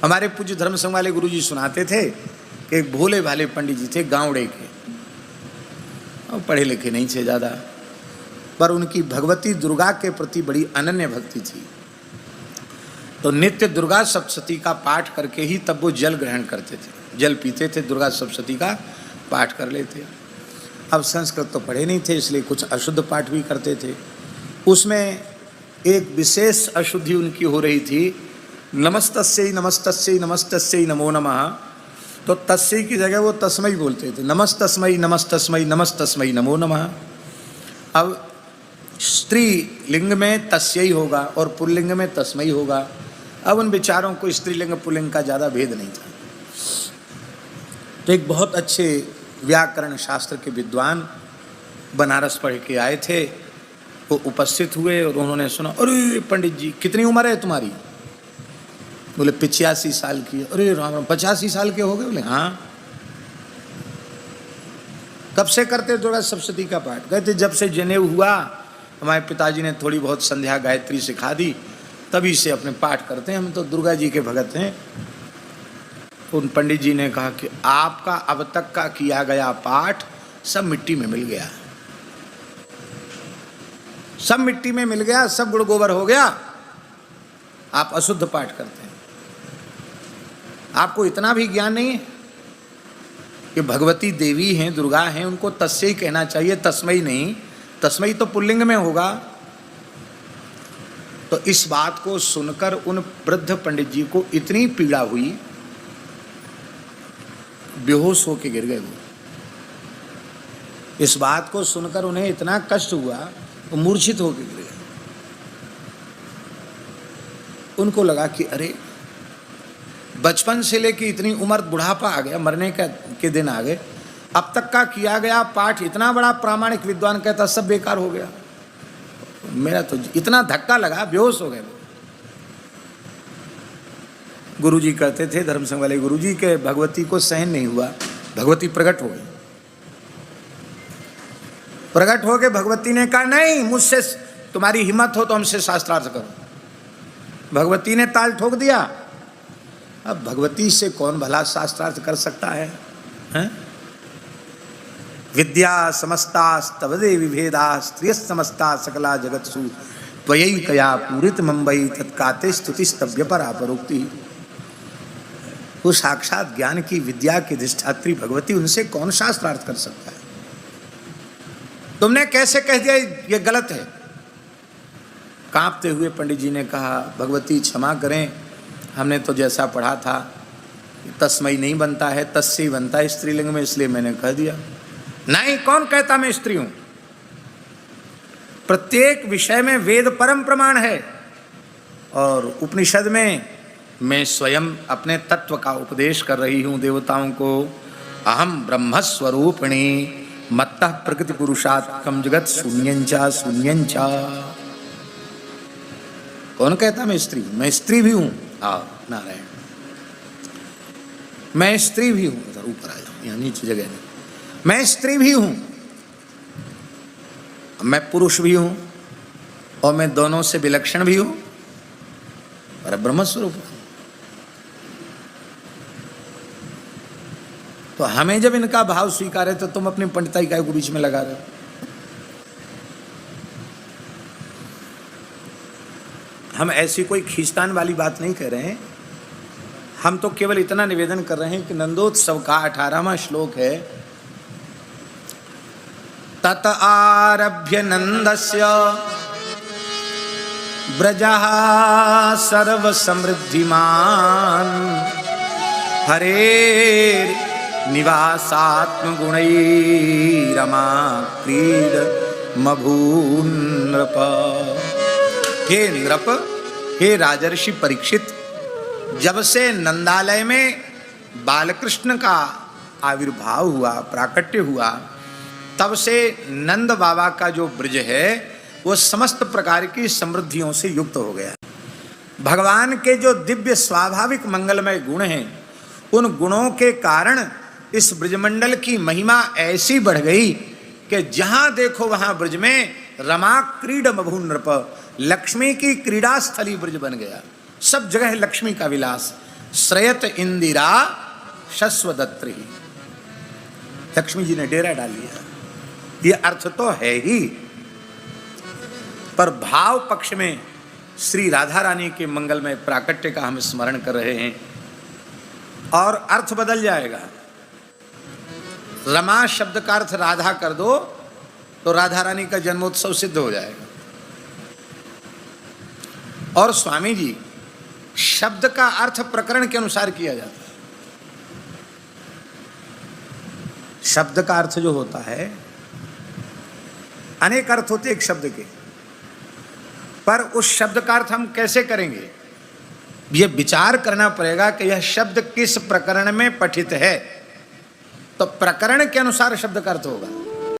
हमारे पूज्य धर्म संघ वाले गुरुजी सुनाते थे कि एक भोले भाले पंडित जी थे गाँवड़े के, और पढ़े लिखे नहीं थे ज़्यादा, पर उनकी भगवती दुर्गा के प्रति बड़ी अनन्य भक्ति थी। तो नित्य दुर्गा सप्तशती का पाठ करके ही तब वो जल ग्रहण करते थे, जल पीते थे, दुर्गा सप्तशती का पाठ कर लेते। अब संस्कृत तो पढ़े नहीं थे, इसलिए कुछ अशुद्ध पाठ भी करते थे। उसमें एक विशेष अशुद्धि उनकी हो रही थी, नमस्तस्यै नमस्तस्यै नमस्तस्यै नमो नमः, तो तस्यै की जगह वो तस्मै बोलते थे, नमस्तस्मै नमस्तस्मै नमस्तस्मै नमो नमः। अब स्त्री लिंग में तस्यै होगा और पुल्लिंग में तस्मै होगा। अब उन विचारों को स्त्रीलिंग पुल्लिंग का ज़्यादा भेद नहीं था। तो एक बहुत अच्छे व्याकरण शास्त्र के विद्वान बनारस पढ़ के आए थे, वो उपस्थित हुए और उन्होंने सुना, अरे पंडित जी कितनी उम्र है तुम्हारी? बोले 85 साल की। अरे राम राम, 85 साल के हो गए? बोले हाँ। कब से करते दुर्गा सप्तशती का पाठ? कहते जब से जनेऊ हुआ, हमारे पिताजी ने थोड़ी बहुत संध्या गायत्री सिखा दी, तभी से अपने पाठ करते हैं, हम तो दुर्गा जी के भगत हैं। उन पंडित जी ने कहा कि आपका अब तक का किया गया पाठ सब मिट्टी में मिल गया, सब मिट्टी में मिल गया, सब गुड़ गोबर हो गया, आप अशुद्ध पाठ करते हैं। आपको इतना भी ज्ञान नहीं है कि भगवती देवी हैं, दुर्गा हैं, उनको तस्मै कहना चाहिए, तस्मै नहीं। तस्मै तो पुल्लिंग में होगा। तो इस बात को सुनकर उन वृद्ध पंडित जी को इतनी पीड़ा हुई, बेहोश होके गिर गए वो। इस बात को सुनकर उन्हें इतना कष्ट हुआ, वो मूर्छित होके गिर गए। उनको लगा कि अरे बचपन से लेके इतनी उम्र, बुढ़ापा आ गया, मरने के दिन आ गए, अब तक का किया गया पाठ इतना बड़ा प्रामाणिक विद्वान कहता सब बेकार हो गया। मेरा तो इतना धक्का लगा, बेहोश हो गए वो। गुरुजी कहते थे, धर्म संघ वाले गुरुजी के भगवती को सहन नहीं हुआ, भगवती प्रकट हो गई। प्रकट हो के भगवती ने कहा नहीं, मुझसे तुम्हारी हिम्मत हो तो हमसे शास्त्रार्थ करो। भगवती ने ताल ठोक दिया। अब भगवती से कौन भला शास्त्रार्थ कर सकता है, हैं? विद्या समस्ता स्तवदे विभेदा स्त्रिय समस्ता सकला जगत्सु त्वयि कया पूरित मुंबई तत्काते स्तुति स्तव्य परापरोक्ति। वो साक्षात ज्ञान की विद्या की अधिष्ठात्री भगवती, उनसे कौन शास्त्रार्थ कर सकता है? तुमने कैसे कह दिया ये गलत है? कांपते हुए पंडित जी ने कहा, भगवती क्षमा करें, हमने तो जैसा पढ़ा था तस्मै नहीं बनता है, तस्मै बनता है स्त्रीलिंग में, इसलिए मैंने कह दिया। नहीं, कौन कहता मैं स्त्री हूं? प्रत्येक विषय में वेद परम प्रमाण है, और उपनिषद में मैं स्वयं अपने तत्व का उपदेश कर रही हूं देवताओं को। अहम ब्रह्म स्वरूपिणी मत्तः प्रकृति पुरुषात्मकं जगत शून्यंचा शून्यंचा। कौन कहता मैं स्त्री हूं? मैं स्त्री भी हूं। आओ नारायण, मैं स्त्री भी हूं। इधर ऊपर आ जाओ, यहाँ नीचे जगह नहीं। मैं स्त्री भी हूं, मैं पुरुष भी हूं, और मैं दोनों से विलक्षण भी हूं, पर ब्रह्म स्वरूप हूं। तो हमें जब इनका भाव स्वीकार है, तो तुम अपनी पंडिताई काय को बीच में लगा रहे हो? हम ऐसी कोई खींचतान वाली बात नहीं कह रहे हैं, हम तो केवल इतना निवेदन कर रहे हैं कि नंदोत्सव का 18वां श्लोक है, तत आरभ्य नंदस्य ब्रजः सर्व समृद्धिमान हरे निवासात्म गुणैरमा क्रीड मभून नृप। हे नृप, हे राजर्षि परीक्षित, जब से नंदालय में बालकृष्ण का आविर्भाव हुआ, प्राकट्य हुआ, तब से नंद बाबा का जो ब्रज है वो समस्त प्रकार की समृद्धियों से युक्त हो गया। भगवान के जो दिव्य स्वाभाविक मंगलमय गुण हैं, उन गुणों के कारण इस ब्रजमंडल की महिमा ऐसी बढ़ गई कि जहां देखो वहां ब्रज में रमा क्रीड मभून नृप, लक्ष्मी की क्रीड़ा स्थली ब्रज बन गया। सब जगह लक्ष्मी का विलास। श्रयत इंदिरा शश्वदत्री। लक्ष्मी जी ने डेरा डाल लिया। ये अर्थ तो है ही, पर भाव पक्ष में श्री राधा रानी के मंगलमय प्राकट्य का हम स्मरण कर रहे हैं और अर्थ बदल जाएगा। रमा शब्द का अर्थ राधा कर दो तो राधा रानी का जन्मोत्सव सिद्ध हो जाएगा। और स्वामी जी, शब्द का अर्थ प्रकरण के अनुसार किया जाता है। शब्द का अर्थ जो होता है, अनेक अर्थ होते एक शब्द के, पर उस शब्द का अर्थ हम कैसे करेंगे, यह विचार करना पड़ेगा कि यह शब्द किस प्रकरण में पठित है, तो प्रकरण के अनुसार शब्द का अर्थ होगा।